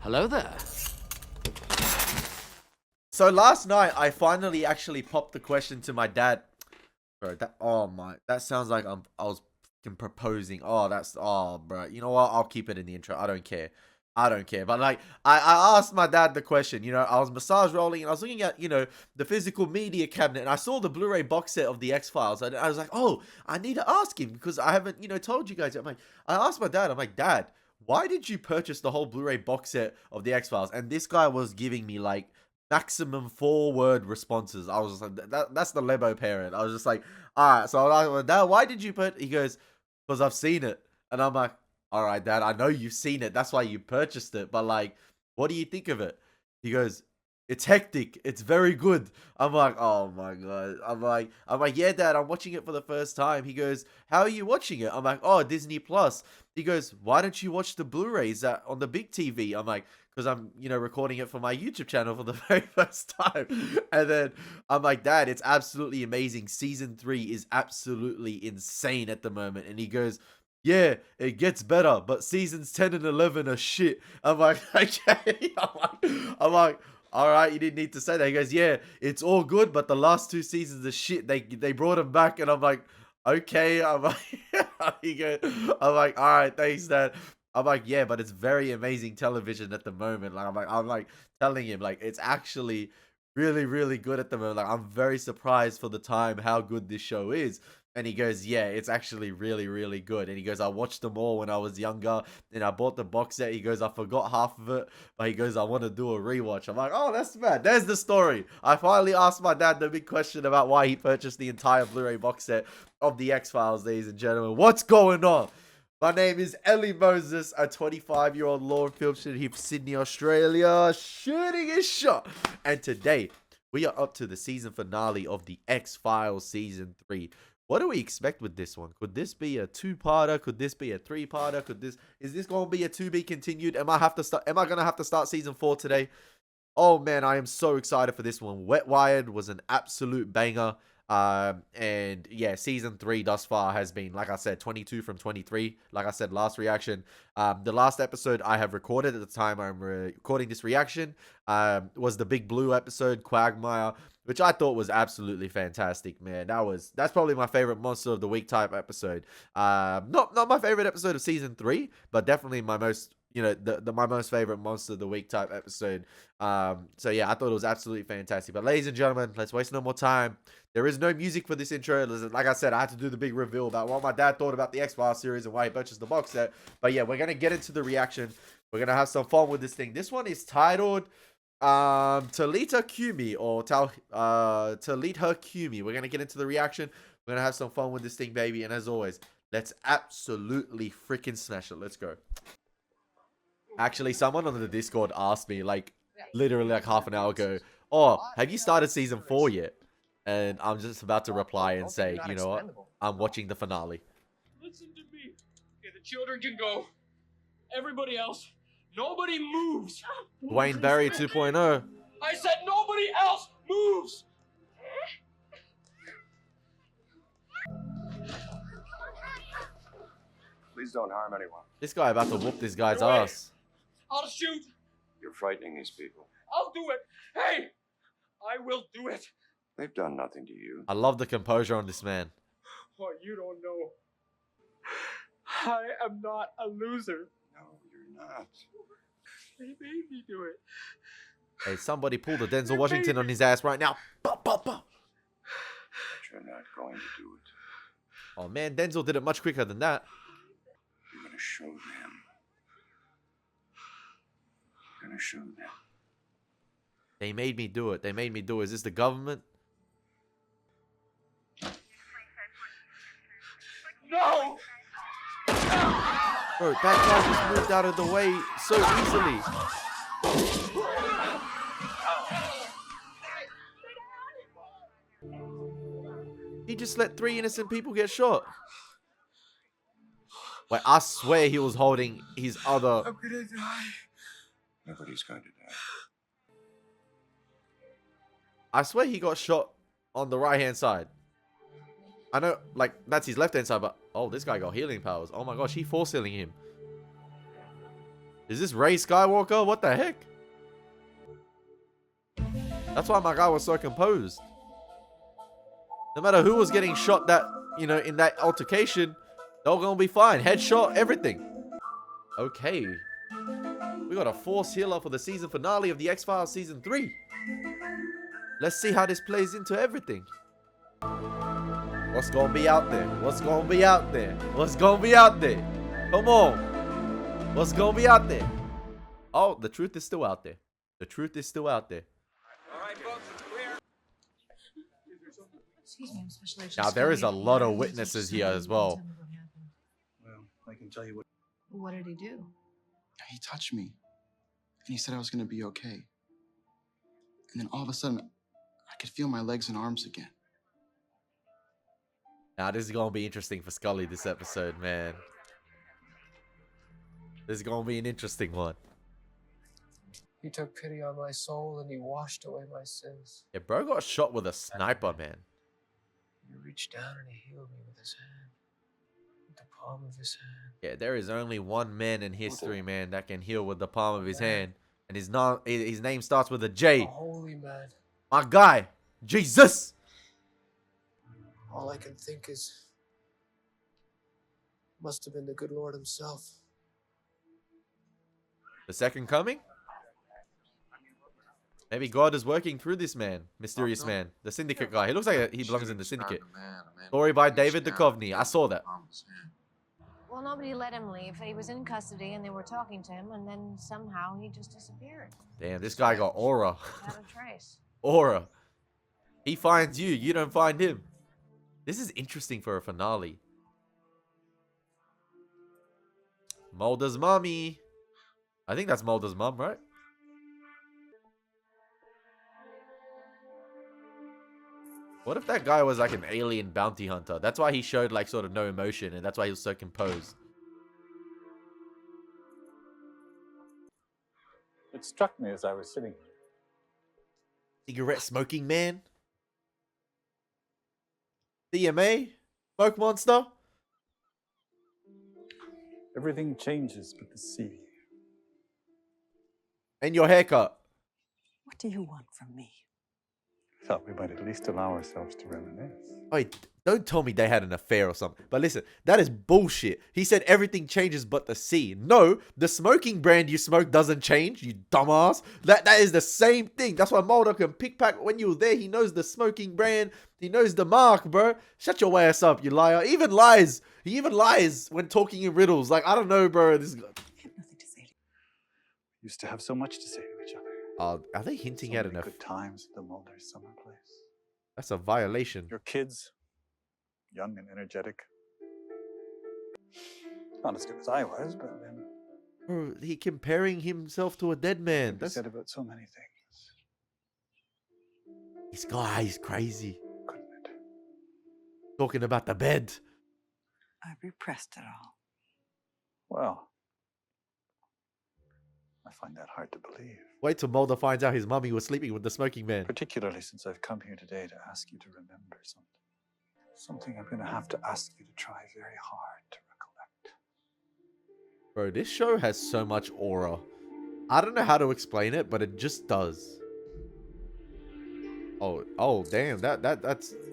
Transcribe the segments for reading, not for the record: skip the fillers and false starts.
Hello there. So last night, I finally actually popped the question to my dad. Bro, that sounds like I was fucking proposing. Bro. You know what? I'll keep it in the intro. I don't care. But like, I asked my dad the question. You know, I was massage rolling and I was looking at, the physical media cabinet and I saw the Blu-ray box set of the X-Files. And I was like, oh, I need to ask him because I haven't, told you guys. I asked my dad. I'm like, Dad, why did you purchase the whole Blu-ray box set of the X-Files? And this guy was giving me like maximum 4-word responses. I was just like, that's the Lebo parent. I was just like, all right. So I was like, Dad, why did you put? He goes, because I've seen it. And I'm like, all right, Dad, I know you've seen it. That's why you purchased it. But like, what do you think of it? He goes, it's hectic. It's very good. I'm like, oh my God. I'm like, yeah, Dad, I'm watching it for the first time. He goes, how are you watching it? I'm like, oh, Disney Plus. He goes, why don't you watch the Blu-rays on the big TV? I'm like, because I'm, recording it for my YouTube channel for the very first time. And then I'm like, Dad, it's absolutely amazing. Season 3 is absolutely insane at the moment. And he goes, yeah, it gets better, but seasons 10 and 11 are shit. I'm like, okay. I'm like, all right, you didn't need to say that. He goes, yeah, it's all good, but the last 2 seasons are shit. They brought him back, and I'm like, okay. I'm like, I'm like, all right, thanks, Dad. I'm like, yeah, but it's very amazing television at the moment. Like, I'm like telling him, like, it's actually really, really good at the moment. Like, I'm very surprised for the time how good this show is. And he goes, yeah, it's actually really, really good. And he goes, I watched them all when I was younger. And I bought the box set. He goes, I forgot half of it. But he goes, I want to do a rewatch. I'm like, oh, that's bad. There's the story. I finally asked my dad the big question about why he purchased the entire Blu-ray box set of the X-Files, ladies and gentlemen. What's going on? My name is Elie Moses, a 25-year-old law and film student here from Sydney, Australia, shooting his shot. And today, we are up to the season finale of the X-Files Season 3. What do we expect with this one? Could this be a 2-parter? Could this be a 3-parter? Is this going to be a to be continued? Am I going to have to start season 4 today? Oh man, I am so excited for this one. Wet Wired was an absolute banger. And yeah, season 3 thus far has been, like I said, 22 from 23. Like I said, last reaction. The last episode I have recorded at the time I'm recording this reaction was the Big Blue episode, Quagmire, which I thought was absolutely fantastic, man. That's probably my favorite Monster of the Week type episode. Not my favorite episode of season 3, but definitely my most my most favorite Monster of the Week type episode. So yeah, I thought it was absolutely fantastic. But ladies and gentlemen, let's waste no more time. There is no music for this intro. Like I said, I had to do the big reveal about what my dad thought about the X-Files series and why he purchased the box set. But yeah, we're gonna get into the reaction. We're gonna have some fun with this thing. This one is titled Talitha Cumi or Talitha Cumi. We're gonna get into the reaction. We're gonna have some fun with this thing, baby. And as always, let's absolutely freaking smash it. Let's go. Actually, someone on the Discord asked me, like, literally like half an hour ago, oh, have you started season 4 yet? And I'm just about to reply and say, you know what? I'm watching the finale. Listen to me. Okay, the children can go. Everybody else, nobody moves. Dwayne Barry 2.0. I said nobody else moves. Please don't harm anyone. This guy about to whoop this guy's ass. I'll shoot. You're frightening these people. I'll do it. Hey, I will do it. They've done nothing to you. I love the composure on this man. Oh, you don't know. I am not a loser. No, you're not. They made me do it. Hey, somebody pull the Denzel Washington on his ass right now. But You're not going to do it. oh man, Denzel did it much quicker than that. You're going to show them. You're going to show them. They made me do it. They made me do it. Is this the government? No! Bro, that guy just moved out of the way so easily. He just let 3 innocent people get shot. Wait, I swear he was holding his other... I'm gonna die. Nobody's going to die. I swear he got shot on the right-hand side. I know, like, that's his left-hand side, but... Oh, this guy got healing powers. Oh my gosh, he force healing him. Is this Rey Skywalker? What the heck? That's why my guy was so composed. No matter who was getting shot that, you know, in that altercation, they're all gonna be fine. Headshot, everything. Okay. We got a Force healer for the season finale of the X-Files season 3. Let's see how this plays into everything. What's gonna be out there? What's gonna be out there? What's gonna be out there? Come on. What's gonna be out there? Oh, the truth is still out there. The truth is still out there. All right, folks, it's clear. Excuse me, I'm Special Agent Now, there is a Scully. lot of Why witnesses did you here say as well. tell me what happened? Well, I can tell you what. What did he do? He touched me, and he said I was gonna be okay. And then all of a sudden, I could feel my legs and arms again. Now, this is gonna be interesting for Scully this episode, man. This is gonna be an interesting one. He took pity on my soul and he washed away my sins. Yeah, bro got shot with a sniper, man. He reached down and he healed me with his hand. With the palm of his hand. Yeah, there is only one man in history, man, that can heal with the palm of his hand. And his name starts with a A J. holy man. My guy, Jesus. All I can think is, must have been the good Lord himself. The second coming? Maybe God is working through this man, mysterious man, the syndicate guy. He looks like he belongs in the syndicate. Story by David Duchovny. I saw that. Well, nobody let him leave. He was in custody and they were talking to him, and then somehow he just disappeared. Damn, this guy got aura. Without a trace. Aura. He finds you, you don't find him. This is interesting for a finale. Mulder's mommy. I think that's Mulder's mom, right? What if that guy was like an alien bounty hunter? That's why he showed like sort of no emotion, and that's why he was so composed. It struck me as I was sitting here. Cigarette smoking man? CMA? Smoke monster? Everything changes but the sea. And your haircut. What do you want from me? Thought we might at least allow ourselves to reminisce. Wait, don't tell me they had an affair or something. But listen, that is bullshit. He said everything changes but the sea. No, the smoking brand you smoke doesn't change, you dumbass. That is the same thing. That's why Mulder can pickpack when you were there. He knows the smoking brand. He knows the mark, bro. Shut your ass up, you liar. He even lies. He even lies when talking in riddles. Like, I don't know, bro. This guy. I have nothing to say to you. We used to have so much to say to each other. Are they hinting So at many an good affair? times at the Mulder summer place. That's a violation. Your kids, young and energetic. Not as good as I was, but then Bro, he comparing himself to a dead man. we That's said about so many things, this guy is crazy. couldn't it? Talking about the bed. I repressed it all. Well, I find that hard to believe. Wait till Mulder finds out his mummy was sleeping with the smoking man. Particularly since I've come here today to ask you to remember something. Something I'm going to have to ask you to try very hard to recollect. Bro, this show has so much aura. I don't know how to explain it, but it just does. Oh, damn. That's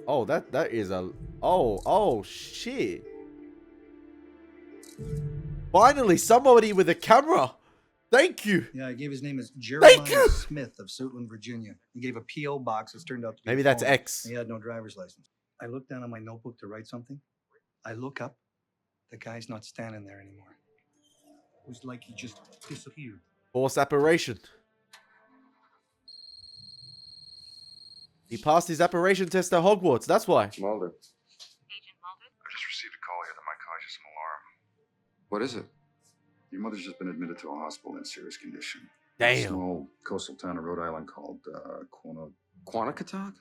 that is a oh shit. Finally, somebody with a camera. Thank you. Yeah, I gave his name as Thank Jeremiah you. Smith of Suitland, Virginia. He gave a P.O. box that turned out to be Maybe a that's phone. X. He had no driver's license. I looked down on my notebook to write something. I look up. The guy's not standing there anymore. It was like he just disappeared. Force apparition. He passed his apparition test at Hogwarts. That's why. Mulder. Agent Mulder? I just received a call here that might cause you some alarm. What is it? Your mother's just been admitted to a hospital in serious condition. A Damn. small coastal town of Rhode Island called Quanticatalk?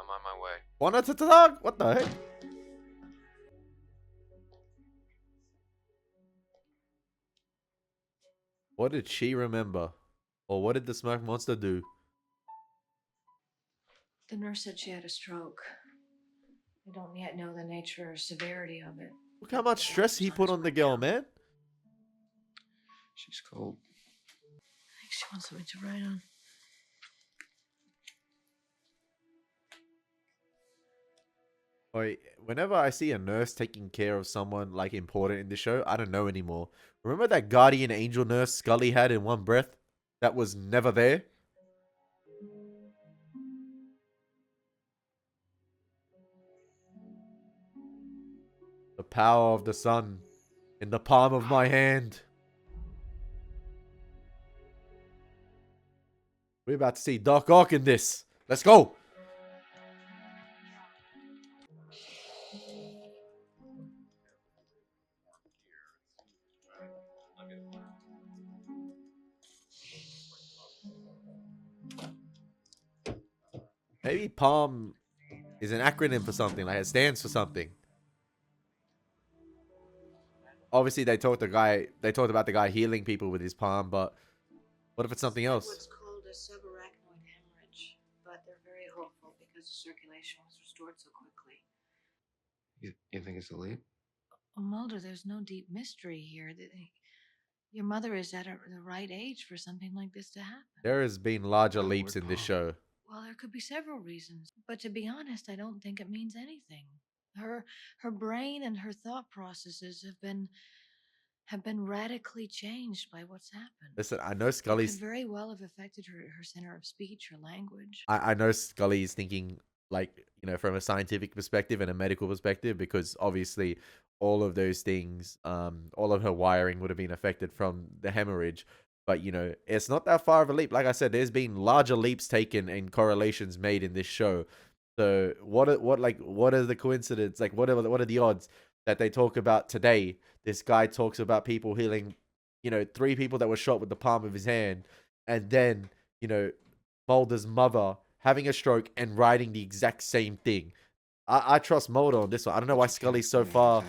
I'm on my way. What the heck? What did she remember? Or what did the smoke monster do? The nurse said she had a stroke. We don't yet know the nature or severity of it. Look how much stress he put on the girl, man. She's cold. I think she wants something to write on. Whenever I see a nurse taking care of someone like important in the show, I don't know anymore. Remember that guardian angel nurse Scully had in One Breath? That was never there? The power of the sun in the palm of my hand. We're about to see Doc Ock in this. Let's go. Maybe palm is an acronym for something, like it stands for something. Obviously, they talked about the guy healing people with his palm, but what if it's something else? What's called a subarachnoid hemorrhage, but they're very hopeful because the circulation was restored so quickly. You think it's a leap? Oh, Mulder, there's no deep mystery here. Your mother is at the right age for something like this to happen. There has been larger Oh, leaps we're in this palm. show. Well, there could be several reasons, but to be honest, I don't think it means anything. Her brain and her thought processes have been radically changed by what's happened. Listen, I know It could Scully's. very well have affected her center of speech, her language. I know Scully's thinking, like, from a scientific perspective and a medical perspective, because obviously all of those things, all of her wiring would have been affected from the hemorrhage. But it's not that far of a leap. Like I said, there's been larger leaps taken and correlations made in this show. So what are the coincidence? Like what are the odds that they talk about today? This guy talks about people healing, 3 people that were shot with the palm of his hand, and then Mulder's mother having a stroke and writing the exact same thing. I trust Mulder on this one. I don't know why Scully's so far,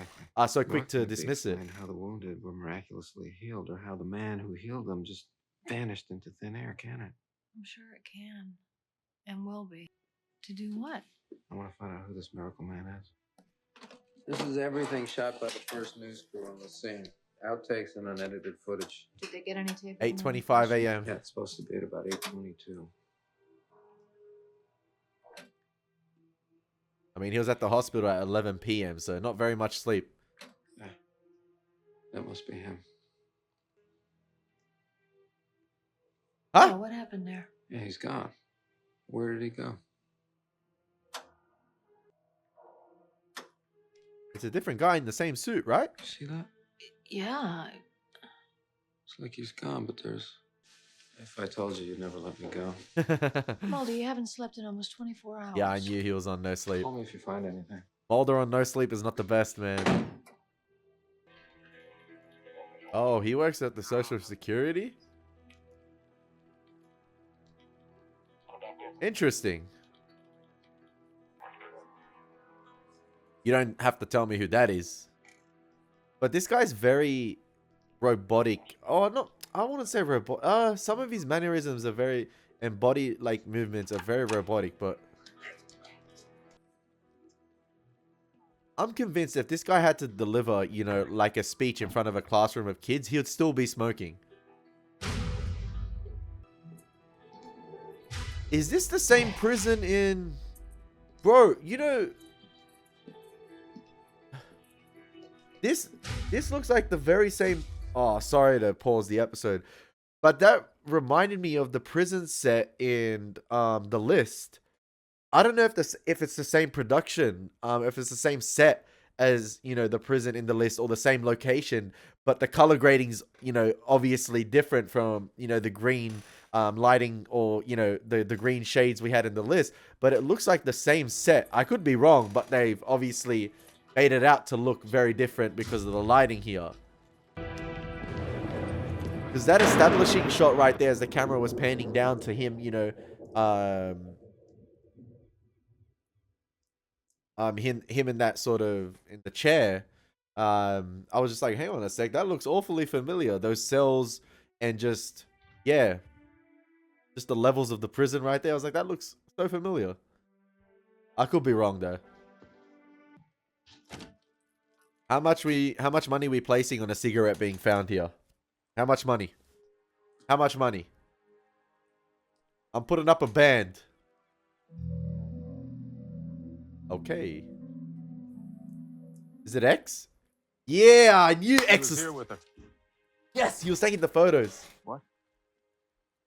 so quick to dismiss it. How the wounded were miraculously healed, or how the man who healed them just vanished into thin air, can it? I'm sure it can, and will be. To do what? I want to find out who this miracle man is. This is everything shot by the first news crew on the scene. Outtakes and unedited footage. Did they get any tape? 8:25 a.m. Yeah, it's supposed to be at about 8:22. I mean, he was at the hospital at 11 p.m., so not very much sleep. Yeah, that must be him. Huh? Oh, what happened there? Yeah, he's gone. Where did he go? It's a different guy in the same suit, right? See that? Yeah. It's like he's gone, but there's... If I told you, you'd never let me go. Mulder, you haven't slept in almost 24 hours. Yeah, I knew he was on no sleep. Call me if you find anything. Mulder on no sleep is not the best, man. Oh, he works at the Social Security? Interesting. You don't have to tell me who that is. But this guy's very robotic. Oh, no, I wouldn't say robot. Some of his mannerisms are very, and body like movements are very robotic, but I'm convinced if this guy had to deliver, like a speech in front of a classroom of kids, he would still be smoking. Is this the same prison in... Bro, This looks like the very same... Oh, sorry to pause the episode. But that reminded me of the prison set in The List. I don't know if it's the same production, if it's the same set as, the prison in The List or the same location, but the color grading's, obviously different from, the green lighting or, the green shades we had in The List. But it looks like the same set. I could be wrong, but they've obviously made it out to look very different because of the lighting here. Because that establishing shot right there as the camera was panning down to him, him in that sort of, in the chair, I was just like, hang on a sec, that looks awfully familiar. Those cells and just the levels of the prison right there. I was like, that looks so familiar. I could be wrong though. How much money we placing on a cigarette being found here? How much money? How much money? I'm putting up a band. Okay. Is it X? Yeah, I knew X was here with her. Yes, he was taking the photos. What?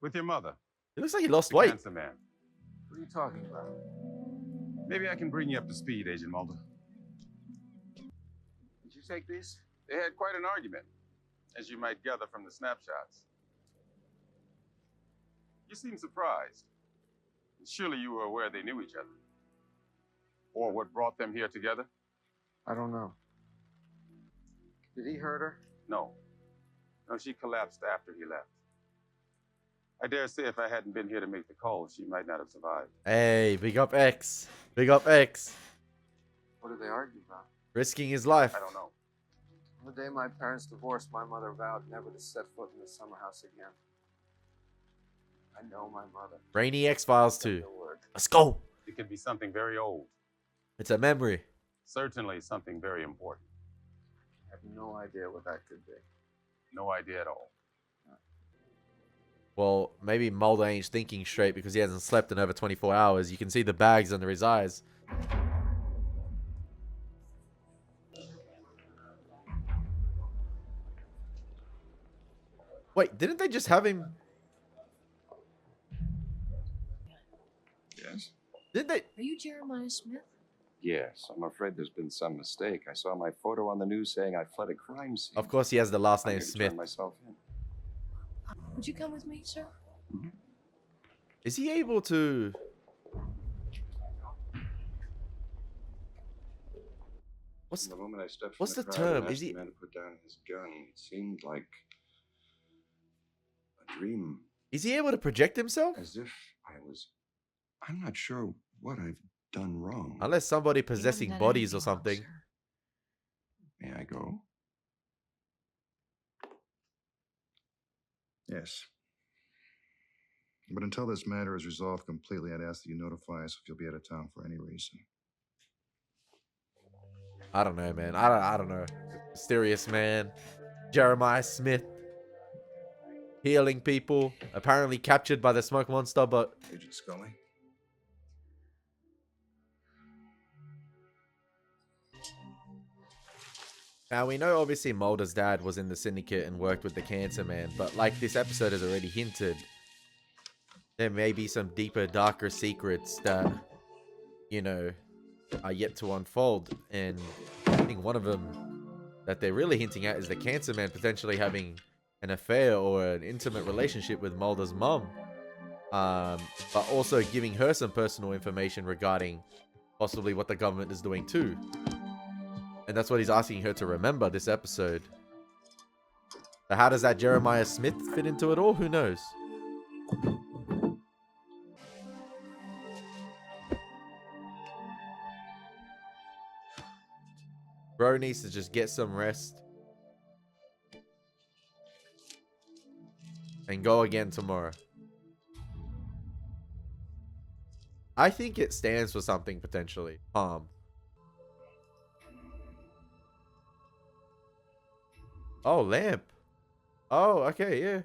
With your mother. It looks like he lost The weight. cancer man. What are you talking about? Maybe I can bring you up to speed, Agent Mulder. Did you take these? They had quite an argument, as you might gather from the snapshots. You seem surprised. Surely you were aware they knew each other. Or what brought them here together? I don't know. Did he hurt her? No. No, she collapsed after he left. I dare say if I hadn't been here to make the call, she might not have survived. Hey, big up X. Big up X. What did they argue about? Risking his life. I don't know. On the day my parents divorced, my mother vowed never to set foot in the summer house again. I know my mother. Rainy X-Files 2. Your word. Let's go. It could be something very old. It's a memory. Certainly something very important. I have no idea what that could be. No idea at all. Well, maybe Mulder ain't thinking straight because he hasn't slept in over 24 hours. You can see the bags under his eyes. Wait, didn't they just have him? Yes? Didn't they? Are you Jeremiah Smith? Yes, I'm afraid there's been some mistake. I saw my photo on the news saying I fled a crime scene. Of course he has the last I'm name here to Smith. turn myself in. Would you come with me, sir? Is he able to... What's the moment I stepped what's from the crowd term? and asked Is he... the man to put down his gun, it seemed like a dream. Is he able to project himself? As if I'm not sure what I've done wrong. Unless somebody possessing bodies or something. May I go? Yes. But until this matter is resolved completely, I'd ask that you notify us if you'll be out of town for any reason. I don't know, man. I don't know. Mysterious man. Jeremiah Smith. Healing people. Apparently captured by the smoke monster, but... Agent Scully? Now, we know obviously Mulder's dad was in the syndicate and worked with the cancer man, but like this episode has already hinted, there may be some deeper, darker secrets that, you know, are yet to unfold. And I think one of them that they're really hinting at is the cancer man potentially having an affair or an intimate relationship with Mulder's mom. But also giving her some personal information regarding possibly what the government is doing too. And that's what he's asking her to remember this episode. So how does that Jeremiah Smith fit into it all? Who knows? Bro needs to just get some rest. And go again tomorrow. I think it stands for something potentially. Oh, lamp. Oh, okay, yeah.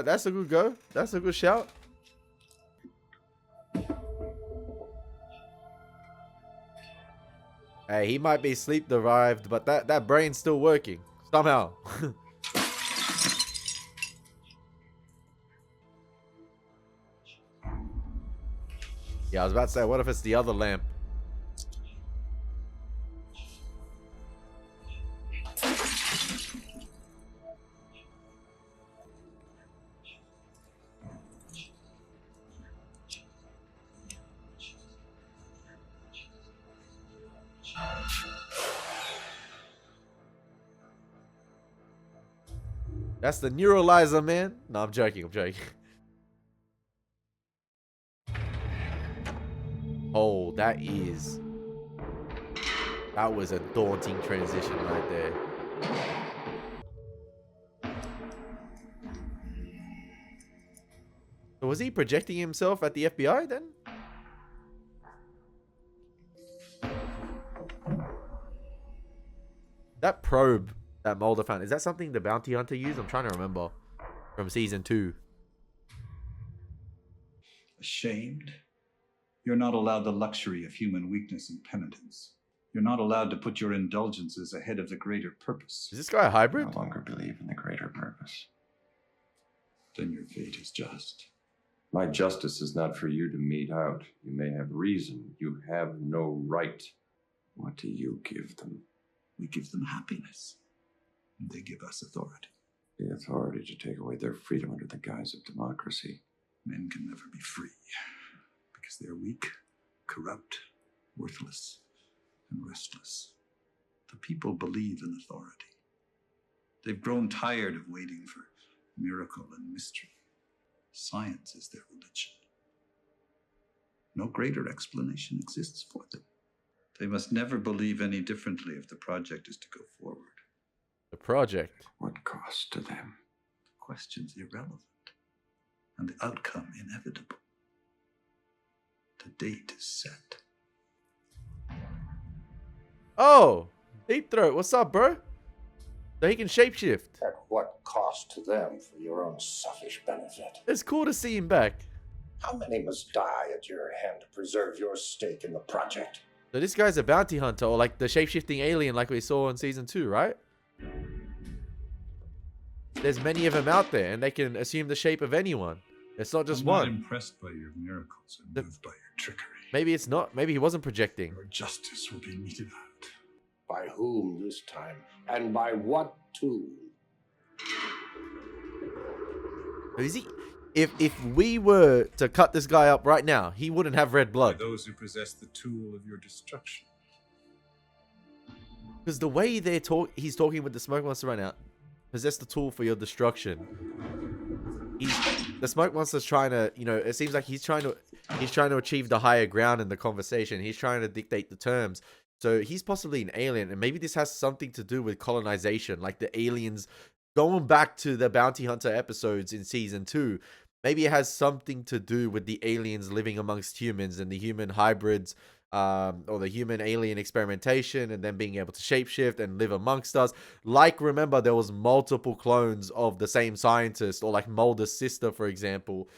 That's a good go. That's a good shout. Hey, he might be sleep deprived, but that brain's still working. Somehow. Yeah, I was about to say, what if it's the other lamp? That's the neuralizer, man. No, I'm joking. I'm joking. Oh, that was a daunting transition right there. So was he projecting himself at the FBI then? That probe That Mulder found. Is that something the bounty hunter used? I'm trying to remember from season 2. Ashamed? You're not allowed the luxury of human weakness and penitence. You're not allowed to put your indulgences ahead of the greater purpose. Is this guy a hybrid? I no longer believe in the greater purpose. Then your fate is just. My justice is not for you to mete out. You may have reason. You have no right. What do you give them? We give them happiness. And they give us authority. The authority to take away their freedom under the guise of democracy. Men can never be free because they're weak, corrupt, worthless, and restless. The people believe in authority. They've grown tired of waiting for miracle and mystery. Science is their religion. No greater explanation exists for them. They must never believe any differently if the project is to go forward. The project? What cost to them? The question's irrelevant, and the outcome inevitable. The date is set. Oh, Deep Throat, what's up, bro? So he can shapeshift. At what cost to them for your own selfish benefit? It's cool to see him back. How many must die at your hand to preserve your stake in the project? So this guy's a bounty hunter, or like the shapeshifting alien like we saw in season 2, right? There's many of them out there, and they can assume the shape of anyone. It's not just one. I'm not impressed by your miracles and moved by your trickery. Maybe it's not. Maybe he wasn't projecting. Your justice will be meted out. By whom this time? And by what tool? Is he? If we were to cut this guy up right now, he wouldn't have red blood. By those who possess the tool of your destruction. Because the way he's talking with the smoke monster right now, possess the tool for your destruction. The smoke monster's trying to, it seems like he's trying to achieve the higher ground in the conversation. He's trying to dictate the terms. So he's possibly an alien, and maybe this has something to do with colonization, like the aliens going back to the bounty hunter episodes in season 2. Maybe it has something to do with the aliens living amongst humans and the human hybrids, or the human alien experimentation, and then being able to shapeshift and live amongst us. Like, remember, there was multiple clones of the same scientist, or like Mulder's sister, for example,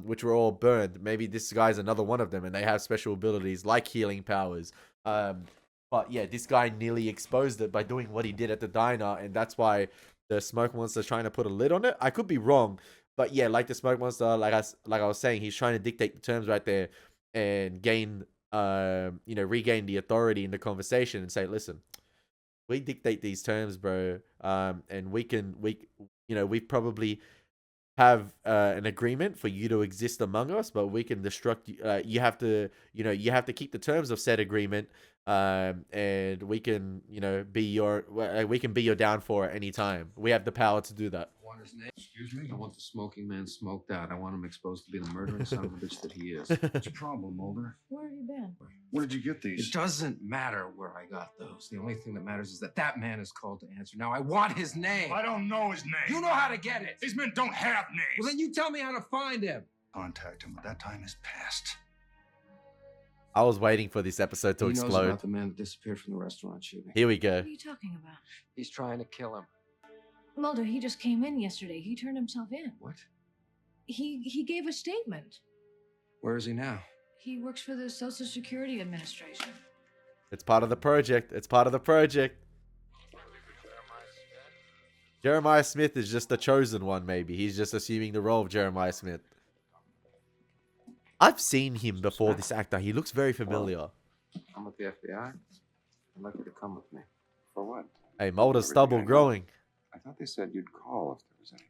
which were all burned. Maybe this guy's another one of them, and they have special abilities like healing powers. But yeah, this guy nearly exposed it by doing what he did at the diner, and that's why the smoke monster's trying to put a lid on it. I could be wrong, but yeah, like the smoke monster, like I was saying, he's trying to dictate the terms right there and gain, regain the authority in the conversation and say, listen, we dictate these terms, bro, and we probably have an agreement for you to exist among us, but we can destruct you. You have to keep the terms of said agreement, and we can, be your downfall at any time. We have the power to do that. I want his name. Excuse me? I want the smoking man smoked out. I want him exposed to be the murdering son of a bitch that he is. What's your problem, Mulder? Where have you been? Where did you get these? It doesn't matter where I got those. The only thing that matters is that man is called to answer. Now, I want his name. I don't know his name. You know how to get it. These men don't have names. Well, then you tell me how to find him. Contact him, but that time is past. I was waiting for this episode to He knows explode. about the man that disappeared from the restaurant shooting. Here we go. What are you talking about? He's trying to kill him. Mulder, he just came in yesterday. He turned himself in. What? He gave a statement. Where is he now? He works for the Social Security Administration. It's part of the project. It's part of the project. Jeremiah Smith is just the chosen one, maybe. He's just assuming the role of Jeremiah Smith. I've seen him before, this actor. He looks very familiar. I'm with the FBI. I'd like you to come with me. For what? Hey, Mulder's stubble growing. I thought they said you'd call if there was anything.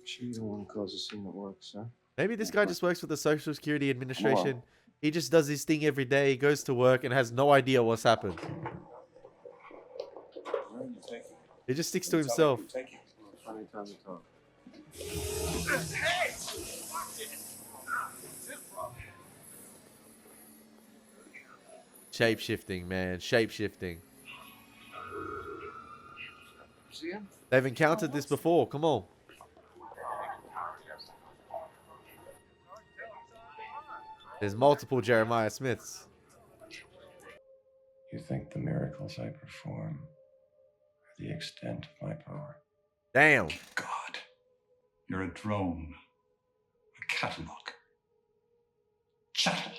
Sure you don't want to cause a scene at work, sir? Maybe this guy just works for the Social Security Administration. He just does his thing every day. He goes to work and has no idea what's happened. Thank you. He just sticks to himself. Thank you. Funny time to talk. Hey! Shape-shifting, man. Shape-shifting. See him? They've encountered this before. Come on. There's multiple Jeremiah Smiths. You think the miracles I perform the extent of my power. Damn. God, you're a drone, a catalog, chattel.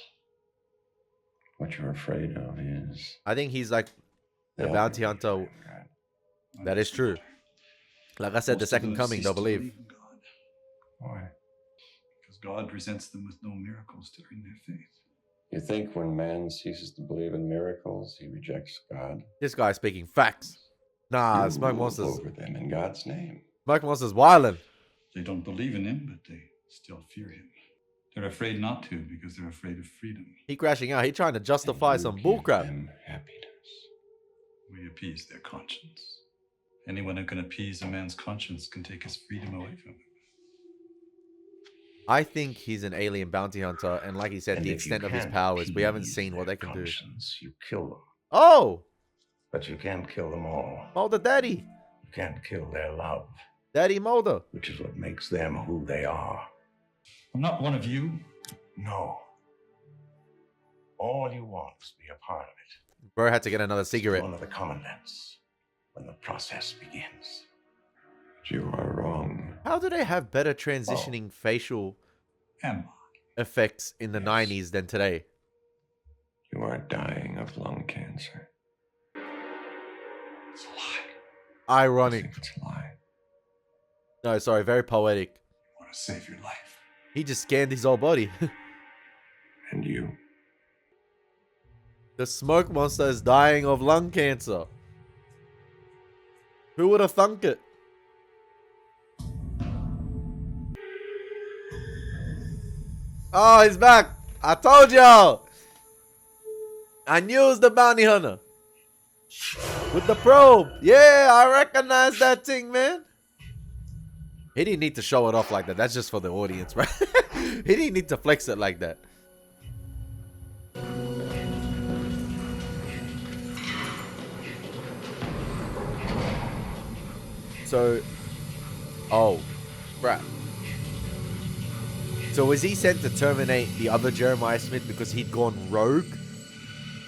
What you're afraid of is... I think he's like the bounty hunter. That is true. Like I said, the second coming, they'll believe. Why? Because God presents them with no miracles during their faith. You think when man ceases to believe in miracles, he rejects God? This guy's speaking facts. Nah, You Smoke rule Monster's over them in God's name. Smoke Monster's wildin'. They don't believe in him, but they still fear him. They're afraid not to because they're afraid of freedom. He crashing out. He trying to justify some bullcrap. We appease their conscience. Anyone who can appease a man's conscience can take his freedom away from him. I think he's an alien bounty hunter, and like he said, And the if you extent of his can't powers, we haven't appease seen what their they can do. conscience, you kill them. Oh! But you can't kill them all. Mulder Daddy. You can't kill their love. Daddy Mulder. Which is what makes them who they are. I'm not one of you. No. All you want is to be a part of it. Bro had to get another cigarette. One of the commandants when the process begins. You are wrong. How do they have better transitioning facial effects in the 90s than today? You are dying of lung cancer. It's a lie. Ironic. It's a lie. No, sorry, very poetic. You want to save your life. He just scanned his whole body. And you? The Smoke Monster is dying of lung cancer. Who would have thunk it? Oh, he's back. I told y'all. I knew it was the bounty hunter. With the probe. Yeah, I recognize that thing, man. He didn't need to show it off like that. That's just for the audience, right? He didn't need to flex it like that. So, oh, crap. So was he sent to terminate the other Jeremiah Smith because he'd gone rogue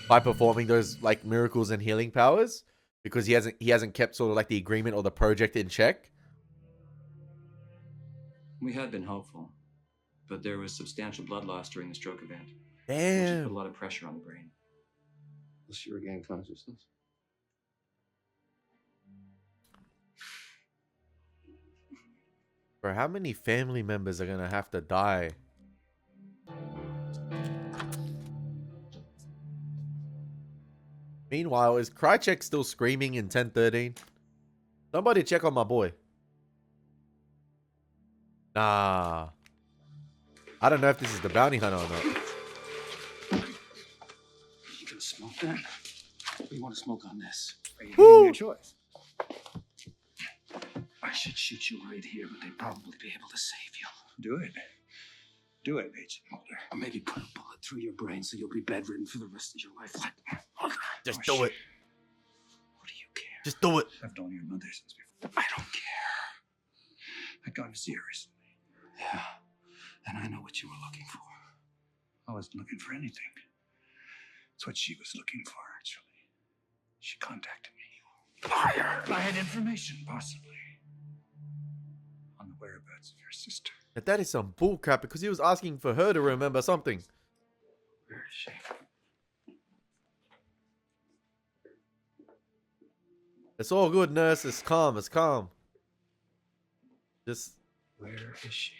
by performing those like miracles and healing powers? Because he hasn't kept sort of like the agreement or the project in check? We had been hopeful, but there was substantial blood loss during the stroke event. Damn. Which put a lot of pressure on the brain. Will she regain consciousness? Bro, how many family members are gonna have to die? Meanwhile, is Krychek still screaming in 1013? Somebody check on my boy. Nah. I don't know if this is the bounty hunter or not. You can smoke that? Or you want to smoke on this? Woo! Your choice. I should shoot you right here, but they'd probably be able to save you. Do it. Do it, Agent Mulder. Or maybe put a bullet through your brain so you'll be bedridden for the rest of your life. Just do it. What do you care? Just do it. I've known your mother since before. I don't care. I got to see her recently. Yeah, and I know what you were looking for. I wasn't looking for anything. It's what she was looking for, actually. She contacted me. Liar! I had information, possibly, on the whereabouts of your sister. But that is some bullcrap because he was asking for her to remember something. Where is she? It's all good, nurse. It's calm. It's calm. Just... Where is she?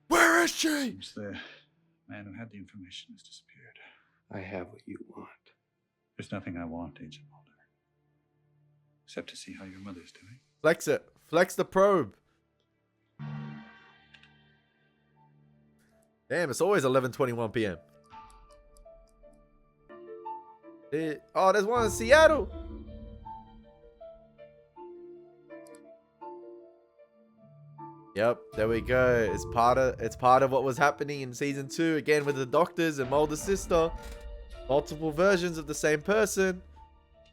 Where is she? Seems the man who had the information has disappeared. I have what you want. There's nothing I want, Agent Mulder. Except to see how your mother's doing. Flex it. Flex the probe. Damn, it's always 11:21 p.m. Oh, there's one in Seattle. Yep, there we go. It's part of what was happening in season 2 again with the doctors and Mulder's sister. Multiple versions of the same person.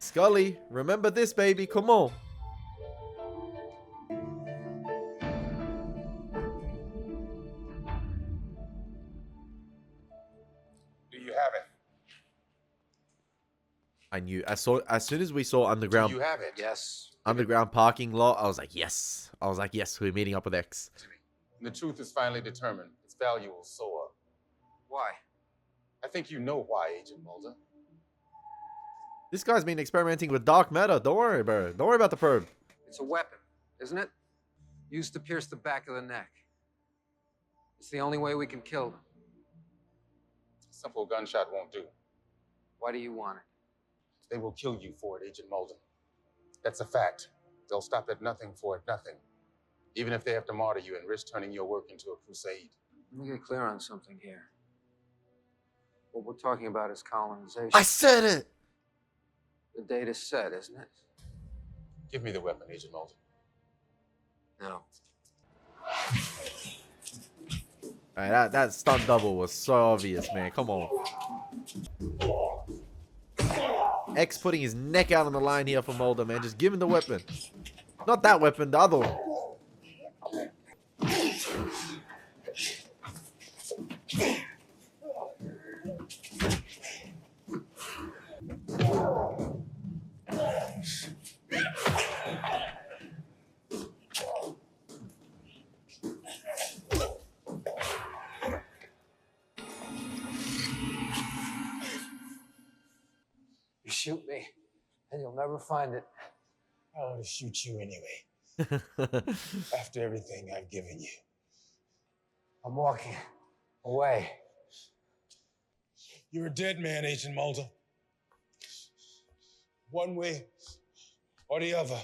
Scully, remember this, baby. Come on. Do you have it? I knew. As soon as we saw underground You have it. Yes. underground parking lot, I was like, yes. I was like, yes, we're meeting up with X. The truth is finally determined. Its value will soar. Why? I think you know why, Agent Mulder. This guy's been experimenting with dark matter. Don't worry, bro. Don't worry about the probe. It's a weapon, isn't it? Used to pierce the back of the neck. It's the only way we can kill them. A simple gunshot won't do. Why do you want it? They will kill you for it, Agent Mulder. That's a fact. They'll stop at nothing for it, nothing. Even if they have to martyr you and risk turning your work into a crusade. Let me get clear on something here. What we're talking about is colonization. I said it! The date is set, isn't it? Give me the weapon, Agent Mulder. No. Alright, that stunt double was so obvious, man. Come on. X putting his neck out on the line here for Mulder, man. Just give him the weapon. Not that weapon, the other one. You shoot me, and you'll never find it. I want to shoot you anyway. After everything I've given you. I'm walking away. You're a dead man, Agent Mulder. One way or the other.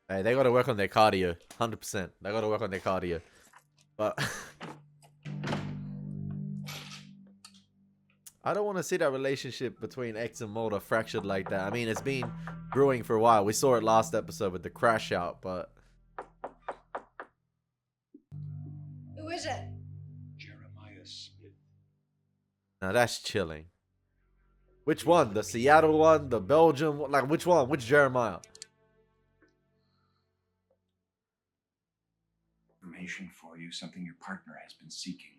Hey, they gotta work on their cardio. 100%. They gotta work on their cardio. But I don't want to see that relationship between X and Mulder fractured like that. I mean, it's been brewing for a while. We saw it last episode with the crash out, but... Who is it? Jeremiah Smith. Now that's chilling. Which one? The Seattle one? The Belgium one? Like, which one? Which Jeremiah? Information for you, something your partner has been seeking.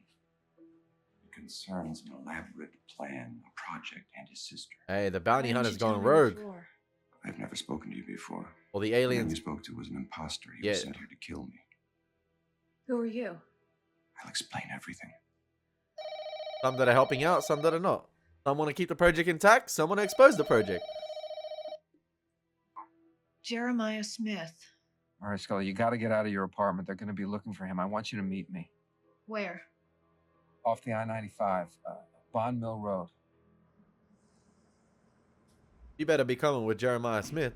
It concerns an elaborate plan, a project, and his sister. Hey, the bounty hunter's gone rogue. I've never spoken to you before. Well, the The man aliens... you spoke to was an imposter. He was sent here to kill me. Who are you? I'll explain everything. Some that are helping out, some that are not. Some want to keep the project intact, some want to expose the project. Jeremiah Smith. All right, Scully, you got to get out of your apartment. They're going to be looking for him. I want you to meet me. Where? Off the I-95, Bond Mill Road. You better be coming with Jeremiah Smith.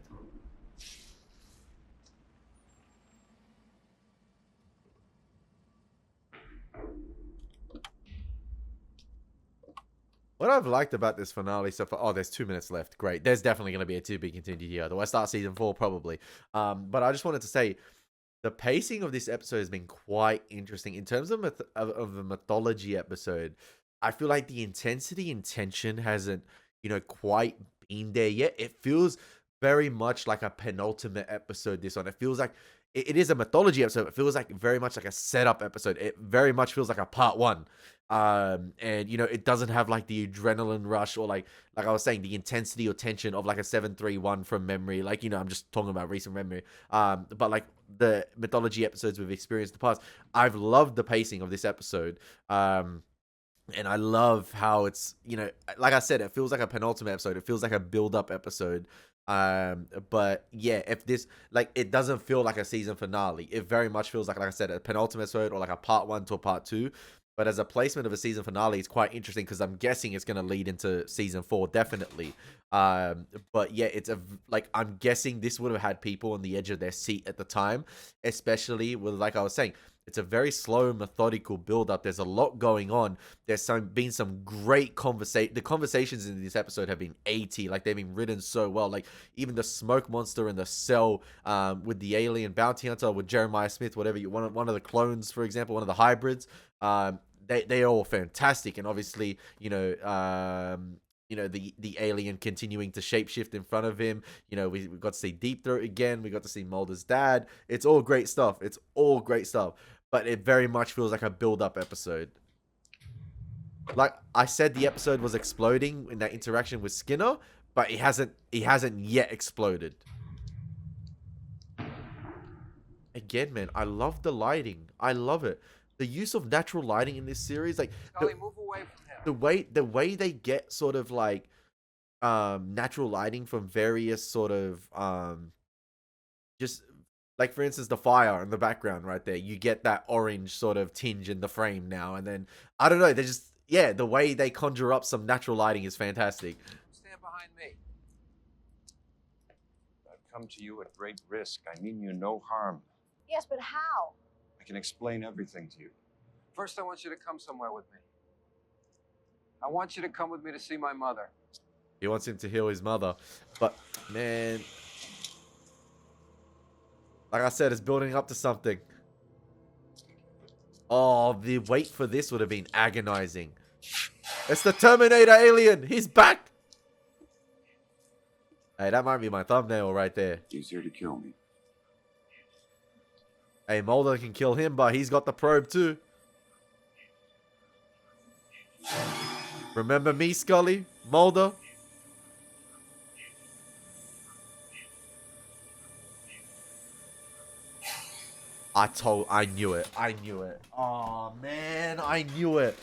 What I've liked about this finale so far... Oh, there's 2 minutes left. Great. There's definitely going to be a to be continued here. Do I start season 4? Probably. But I just wanted to say, the pacing of this episode has been quite interesting. In terms of a mythology episode, I feel like the intensity and tension hasn't, quite been there yet. It feels very much like a penultimate episode, this one. It feels like... It is a mythology episode. It feels like very much like a setup episode. It very much feels like a part 1. And it doesn't have like the adrenaline rush or like I was saying, the intensity or tension of like a 731 from memory. Like, I'm just talking about recent memory. But like the mythology episodes we've experienced in the past, I've loved the pacing of this episode. And I love how it's, like I said, it feels like a penultimate episode. It feels like a build-up episode. But yeah, if this, like, it doesn't feel like a season finale. It very much feels like I said, a penultimate episode or like a part 1 to a part 2. But as a placement of a season finale, it's quite interesting because I'm guessing it's going to lead into season 4, definitely. But yeah, I'm guessing this would have had people on the edge of their seat at the time, especially with, like I was saying, it's a very slow, methodical build-up. There's a lot going on. There's been some great conversation. The conversations in this episode have been 80. Like, they've been written so well. Like, even the smoke monster in the cell with the alien bounty hunter, with Jeremiah Smith, whatever you want, one of the clones, for example, one of the hybrids. They are all fantastic. And obviously, the alien continuing to shapeshift in front of him. We got to see Deep Throat again. We got to see Mulder's dad. It's all great stuff. It's all great stuff. But it very much feels like a build-up episode. like I said, the episode was exploding in that interaction with Skinner, but it hasn't yet exploded. Again, man, I love the lighting. I love it. The use of natural lighting in this series, like Scully, move away from him. the way they get sort of like natural lighting from various sort of just like, for instance, the fire in the background right there, you get that orange sort of tinge in the frame now, and then I don't know, they just, yeah, the way they conjure up some natural lighting is fantastic. Stand behind me. I've come to you at great risk. I mean you no harm. Yes, but how? I can explain everything to you. First, I want you to come somewhere with me. I want you to come with me to see my mother. He wants him to heal his mother, but man, like I said, it's building up to something. Oh, the wait for this would have been agonizing. It's the Terminator alien. He's back. Hey, that might be my thumbnail right there. He's here to kill me. Hey, Mulder can kill him, but he's got the probe too. Remember me, Scully? Mulder? I knew it. I knew it. Oh, man. I knew it.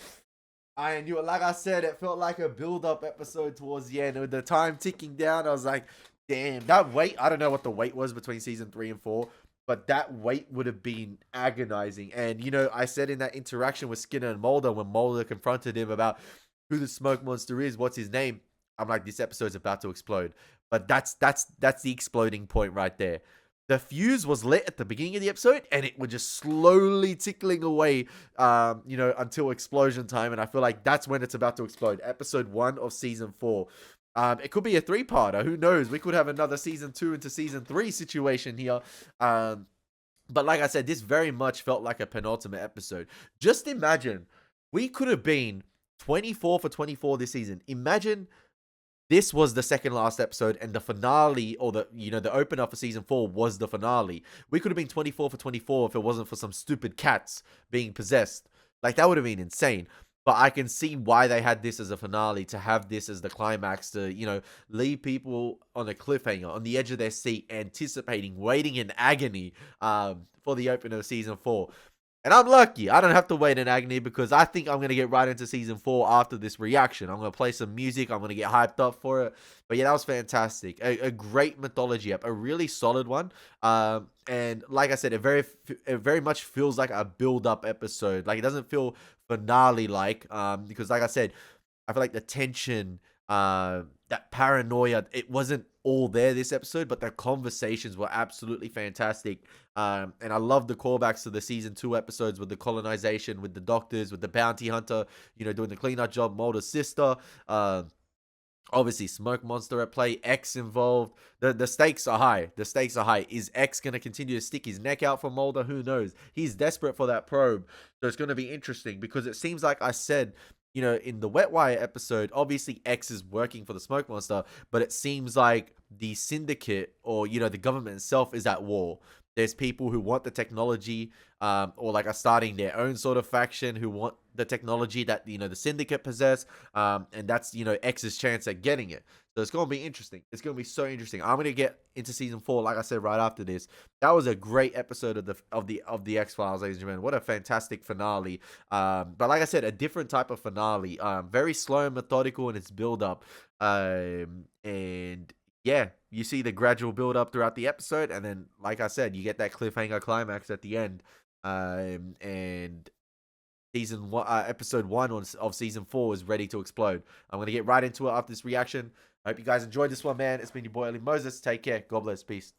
I knew it. Like I said, it felt like a build-up episode towards the end. With the time ticking down, I was like, damn. That wait, I don't know what the wait was between season 3 and 4, but that wait would have been agonizing. And, you know, I said in that interaction with Skinner and Mulder, when Mulder confronted him about who the smoke monster is, what's his name, I'm like, this episode's about to explode. But that's the exploding point right there. The fuse was lit at the beginning of the episode, and it was just slowly tickling away, you know, until explosion time. And I feel like that's when it's about to explode. Episode 1 of season 4. It could be a 3-parter. Who knows? We could have another season 2 into season 3 situation here. But like I said, this very much felt like a penultimate episode. Just imagine, we could have been 24 for 24 this season. Imagine this was the second last episode, and the finale, or the, you know, the opener for season 4 was the finale. We could have been 24 for 24 if it wasn't for some stupid cats being possessed. Like, that would have been insane. But I can see why they had this as a finale, to have this as the climax, to, you know, leave people on a cliffhanger, on the edge of their seat, anticipating, waiting in agony for the opener of season 4. And I'm lucky. I don't have to wait in agony, because I think I'm going to get right into season 4 after this reaction. I'm going to play some music. I'm going to get hyped up for it. But yeah, that was fantastic. A great mythology ep. A really solid one. And like I said, it very much feels like a build-up episode. Like, it doesn't feel finale-like. Because like I said, I feel like the tension, that paranoia, it wasn't all there this episode, but the conversations were absolutely fantastic. And I love the callbacks to the season 2 episodes with the colonization, with the doctors, with the bounty hunter, you know, doing the cleanup job, Mulder's sister, obviously smoke monster at play, X involved. The stakes are high. The stakes are high. Is X going to continue to stick his neck out for Mulder? Who knows? He's desperate for that probe. So it's going to be interesting, because it seems like I said, you know, in the Wet Wire episode, obviously X is working for the smoke monster, but it seems like the syndicate, or, you know, the government itself is at war. There's people who want the technology, or like are starting their own sort of faction who want the technology that, you know, the syndicate possess. And that's, you know, X's chance at getting it. So it's going to be interesting. It's going to be so interesting. I'm going to get into season 4, like I said, right after this. That was a great episode of the X-Files, ladies and gentlemen. What a fantastic finale. But like I said, a different type of finale. Very slow and methodical in its build-up. And yeah, you see the gradual build-up throughout the episode. And then, like I said, you get that cliffhanger climax at the end. And season 1, episode 1 of season 4 is ready to explode. I'm going to get right into it after this reaction. I hope you guys enjoyed this one, man. It's been your boy, Elie Moses. Take care. God bless. Peace.